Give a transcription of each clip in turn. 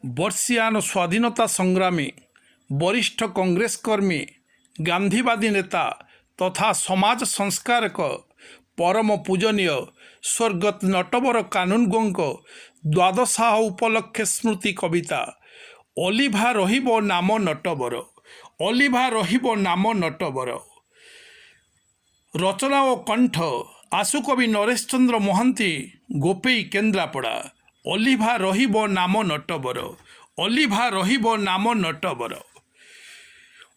ବର୍ଷିୟାନ ସ୍ୱାଧୀନତା ସଂଗ୍ରାମୀ ବରିଷ୍ଠ କଂଗ୍ରେସ କର୍ମୀ ଗାନ୍ଧୀବାଦୀ ନେତା ତଥା ସମାଜ ସଂସ୍କାରକ ପରମ ପୂଜନୀୟ ସ୍ୱର୍ଗତ ନଟବର କାନୁନଗୋଙ୍କ ଦ୍ୱାଦଶାହ ଉପଲକ୍ଷେ ସ୍ମୃତି କବିତା ଅଲିଭା ରହିବ ନାମ ନଟବର। ଅଲିଭା ରହିବ ନାମ ନଟବର। ରଚନା ଓ କଣ୍ଠ ଆଶୁକବି ନରେଶ ଚନ୍ଦ୍ର ମହାନ୍ତି, ଗୋପେଇ, କେନ୍ଦ୍ରାପଡ଼ା। ଅଲିଭା ରହିବ ନାମ ନଟବର। ଅଲିଭା ରହିବ ନାମ ନଟବର।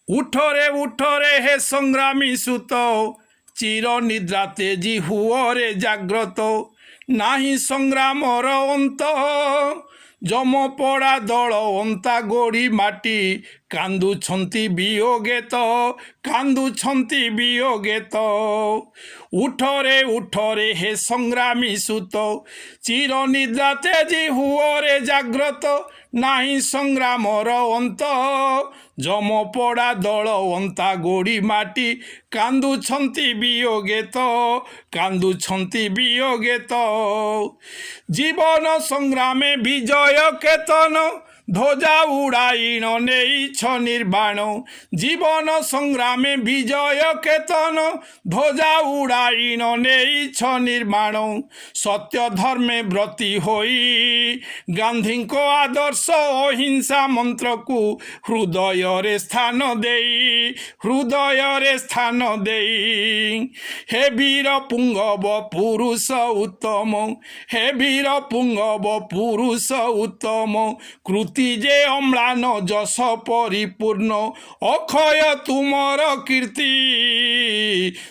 ଉଠରେ ଉଠରେ ହେ ସଂଗ୍ରାମୀ ସୁତ, ଚିର ନିଦ୍ରା ତେଜି ହୁଅରେ ଜାଗ୍ରତ। ନାହିଁ ସଂଗ୍ରାମର ଅନ୍ତ, ଯମପଡ଼ା ଦଳ ଅନ୍ତା ଗୋଡ଼ି ମାଟି। କାନ୍ଦୁଛନ୍ତି ବିୟୋଗେ ତ, କାନ୍ଦୁଛନ୍ତି ବିୟୋଗେ ତ। ଉଠରେ ଉଠରେ ହେ ସଂଗ୍ରାମୀ ସୁତ, ଚିର ନିଦ୍ରା ତେଜି ହୁଅରେ ଜାଗ୍ରତ। ନାହିଁ ସଂଗ୍ରାମର ଅନ୍ତ, ଯମପଡ଼ା ଦଳ ଅନ୍ତା ଗୋଡ଼ି ମାଟି। କାନ୍ଦୁଛନ୍ତି ବିୟୋଗେ ତ, କାନ୍ଦୁଛନ୍ତି ବିୟୋଗେ ତ। ଜୀବନ ସଂଗ୍ରାମେ ବିଜୟ କେତନ, ଧ୍ୱଜା ଉଡ଼ାଇଣ ନେଇଛ ନିର୍ବାଣ। ଜୀବନ ସଂଗ୍ରାମେ ବିଜୟ କେତନ, ଧ୍ୱଜା ଉଡ଼ାଇଣ ନେଇଛ ନିର୍ବାଣ। ସତ୍ୟ ଧର୍ମେ ବ୍ରତୀ ହୋଇ ଗାନ୍ଧୀଙ୍କ ଆଦର୍ଶ ଅହିଂସା ମନ୍ତ୍ରକୁ ହୃଦୟରେ ସ୍ଥାନ ଦେଇ, ହୃଦୟରେ ସ୍ଥାନ ଦେଇ। ହେ ବୀର ପୁଙ୍ଗବ ପୁରୁଷ ଉତ୍ତମ, ହେ ବୀର ପୁଙ୍ଗବ ପୁରୁଷ ଉତ୍ତମ। କୃତି ଯେ ଅମ୍ଳାନ ଯଶ ପରିପୂର୍ଣ୍ଣ, ଅକ୍ଷୟ ତୁମର କୀର୍ତ୍ତି।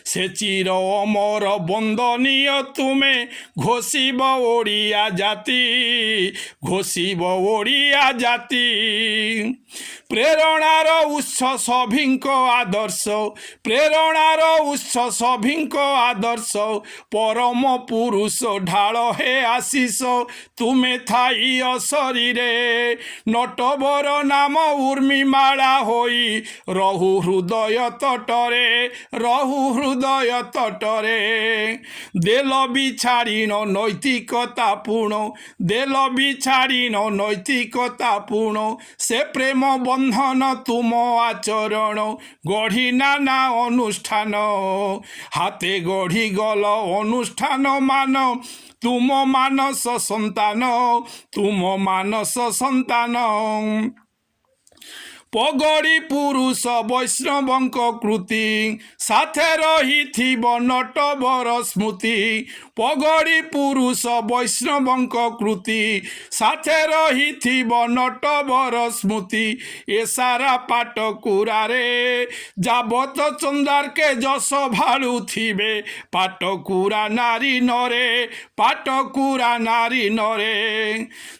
ସେ ଚିର ଅମର ବନ୍ଦନୀୟ ତୁମେ, ଘୋଷିବ ଓଡ଼ିଆ ଜାତି, ଘୋଷିବ ଓଡ଼ିଆ ଜାତି। ପ୍ରେରଣାର ଉତ୍ସ ସଭିଙ୍କ ଆଦର୍ଶ, ପ୍ରେରଣାର ଉତ୍ସ ସଭିଙ୍କ ଆଦର୍ଶ। ପରମ ପୁରୁଷ ଢାଳ ହେ ଆଶିଷ, ତୁମେ ଥାଇ ଅଶରୀରେ। ନଟବର ନାମ ଉର୍ମିମାଳା ହୋଇ ରହୁ ହୃଦୟ ତଟରେ, ରହୁ ହୃଦୟ ତଟରେ। ଦେଲ ବିଛାଡ଼ିନ ନୈତିକତା ପୂର୍ଣ୍ଣ, ଦେଲ ବିଛାଡ଼ିନ ନୈତିକତା ପୂର୍ଣ୍ଣ। ସେ ପ୍ରେମ ବନ୍ଧନ ତୁମ ଆଚରଣ, ଗଢ଼ି ନାନା ଅନୁଷ୍ଠାନ। ହାତେ ଗଢ଼ି ଗଲ ଅନୁଷ୍ଠାନ ମାନ, ତୁମ ମାନସ ସନ୍ତାନ, ତୁମ ମାନସ ସନ୍ତାନ। ପଗଡ଼ି ପୁରୁଷ ବୈଷ୍ଣବଙ୍କ କୃତି, ସାଥେ ରହିଥିବ ନଟବର ସ୍ମୃତି। ପଗଡ଼ି ପୁରୁଷ ବୈଷ୍ଣବଙ୍କ କୃତି, ସାଥେ ରହିଥିବ ନଟବର ସ୍ମୃତି। ଏ ସାରା ପାଟକୁରାରେ ଯାବତ ଚନ୍ଦ୍ରାର୍କେ ଯଶ ଭାଳୁଥିବେ। ପାଟକୁରା ନାରୀ ନରେ, ପାଟକୁରା ନାରୀ ନରେ।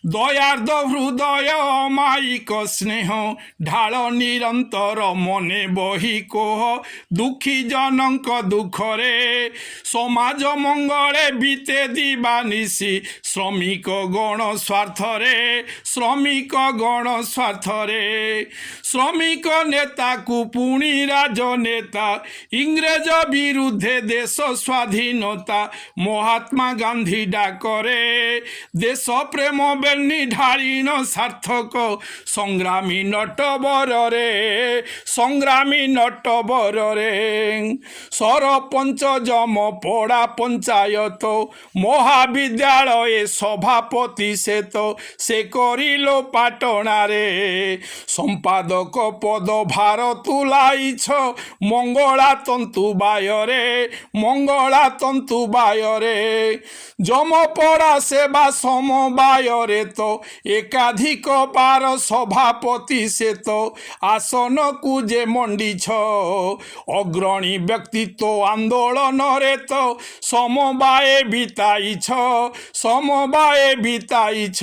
ଦୟାର୍ଦ୍ଦ ହୃଦୟ ଅମାୟିକ ସ୍ନେହ, ଢାଳ ନିରନ୍ତର ମନେ ବହି କୋହ। ଦୁଃଖୀ ଜନଙ୍କ ଦୁଃଖରେ, ସମାଜ ମଙ୍ଗଳେ ବିତେ ଦିବାନିଶି। ଶ୍ରମିକ ଗଣ ସ୍ୱାର୍ଥରେ, ଶ୍ରମିକ ଗଣ ସ୍ୱାର୍ଥରେ। ଶ୍ରମିକ ନେତାକୁ ପୁଣି ରାଜନେତା, ଇଂରେଜ ବିରୁଦ୍ଧେ ଦେଶ ସ୍ୱାଧୀନତା। ମହାତ୍ମା ଗାନ୍ଧୀ ଡାକରେ, ଦେଶ ପ୍ରେମ ବେନି ଢାଳିଣ ସାର୍ଥକ। ସଂଗ୍ରାମୀ ନଟବରରେ, ସଂଗ୍ରାମୀ ନଟବରରେ। ସରପଞ୍ଚ ଯମପଡ଼ା ପଞ୍ଚାୟତ, ମହାବିଦ୍ୟାଳୟ ସଭାପତି ସେତ। ସେ କରିଲ ପାଟଣାରେ, ସମ୍ପାଦକ ପଦ ଭାର ତୁଲାଇଛ। ମଙ୍ଗଳା ତନ୍ତୁବାୟରେ, ମଙ୍ଗଳା ତନ୍ତୁବାୟରେ। ଯମପଡ଼ା ସେବା ସମବାୟରେ ତ, ଏକାଧିକ ବାର ସଭାପତି ସେତ। ଆସନକୁ ଯେ ମଣ୍ଡିଛ, ଅଗ୍ରଣୀ ବ୍ୟକ୍ତିତ୍ୱ ଆନ୍ଦୋଳନରେ ତ। ସମବାୟ ବିତାଇଛ, ସମବାୟ ବିତାଇଛ।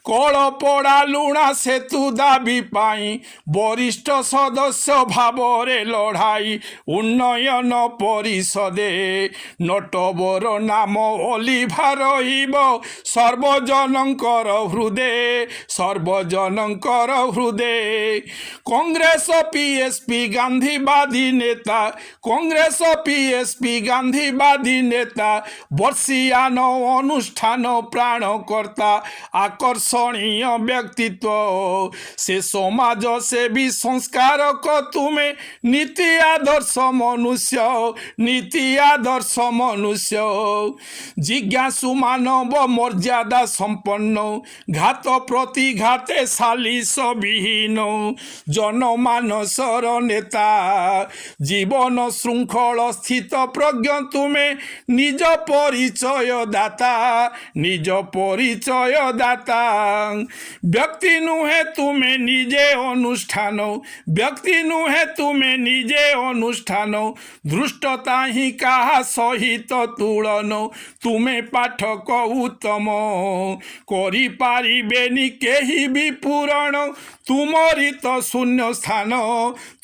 କଳପଡ଼ା ଲୁଣା ସେତୁ ଦାବି ପାଇଁ, ବରିଷ୍ଠ ସଦସ୍ୟ ଭାବରେ ଲଢ଼ାଇ। ଉନ୍ନୟନ ପରିଷଦେ ନଟବର ନାମ ଅଲିଭା ରହିବ ସର୍ବଜନଙ୍କର ହୃଦେ, ସର୍ବଜନଙ୍କର ହୃଦେ। কংগ্রেস পিএসপি গান্ধীবাদী নেতা কংগ্রেস পিএসপি গান্ধীবাদী নেতা বর্ষিয়ান অনুষ্ঠান প্রাণকর্তা আকর্ষণীয় ব্যক্তিত্ব সে সমাজ সেবী সংস্কারক তুমে নীতি আদর্শ মনুষ্য নীতি আদর্শ মনুষ্য জিজ্ঞাসু মানব মর্যাদা সম্পন্ন ঘাত প্রতিঘাতে সালিসবিহীন জনমানসর নেতা জীবন শৃঙ্খল স্থিত প্রজ্ঞ তুমে নিজ পরিচয় দাতা নিজ পরিচয় দাতা ব্যক্তি নুহে তুমে নিজে অনুষ্ঠান ব্যক্তি নুহে তুমে নিজে অনুষ্ঠান ধৃষ্টতা হি কাহা সহিত তুলন তুমে পাঠক উত্তম করি পারিবেনি কেহি বি পূরণ তুমরি তো শূন্য স্থান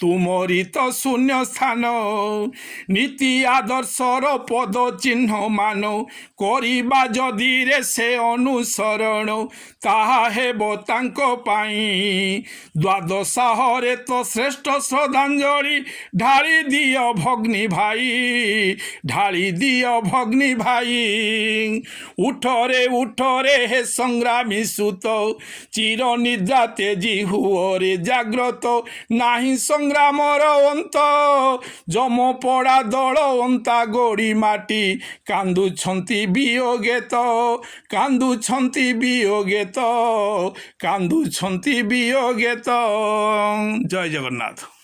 তুমরি তো শূন্য স্থান নীতি আদর্শর পদ চিহ্ন মান করিবা যদি রে সে অনুসরণ তাহা ହେବ ତାଙ୍କ ପାଇଁ ଦ୍ୱାଦଶାହରେ ତ ଶ୍ରେଷ୍ଠ ଶ୍ରଦ୍ଧାଞ୍ଜଳି ଢାଳି ଦିଅ ଭଗ୍ନୀ ଭାଇ ଢାଳି ଦିଅ ଭଗ୍ନୀ ଭାଇ ଉଠରେ ହେ ସଂଗ୍ରାମୀ ସୁତ ଚିର ନିଦ୍ରା ତେଜି ହୁଅରେ ଜାଗ୍ରତ ନାହିଁ ସଂଗ୍ରାମର ଅନ୍ତ ଯମ ପଡ଼ା ଦଳ ଅନ୍ତା ଗୋଡ଼ି ମାଟି କାନ୍ଦୁଛନ୍ତି ବିୟୋଗେ ତ କାନ୍ଦୁଛନ୍ତି ବିୟୋଗେ ତ କାନ୍ଦୁଛନ୍ତି ବିୟୋଗେ ତ ଜୟ ଜଗନ୍ନାଥ।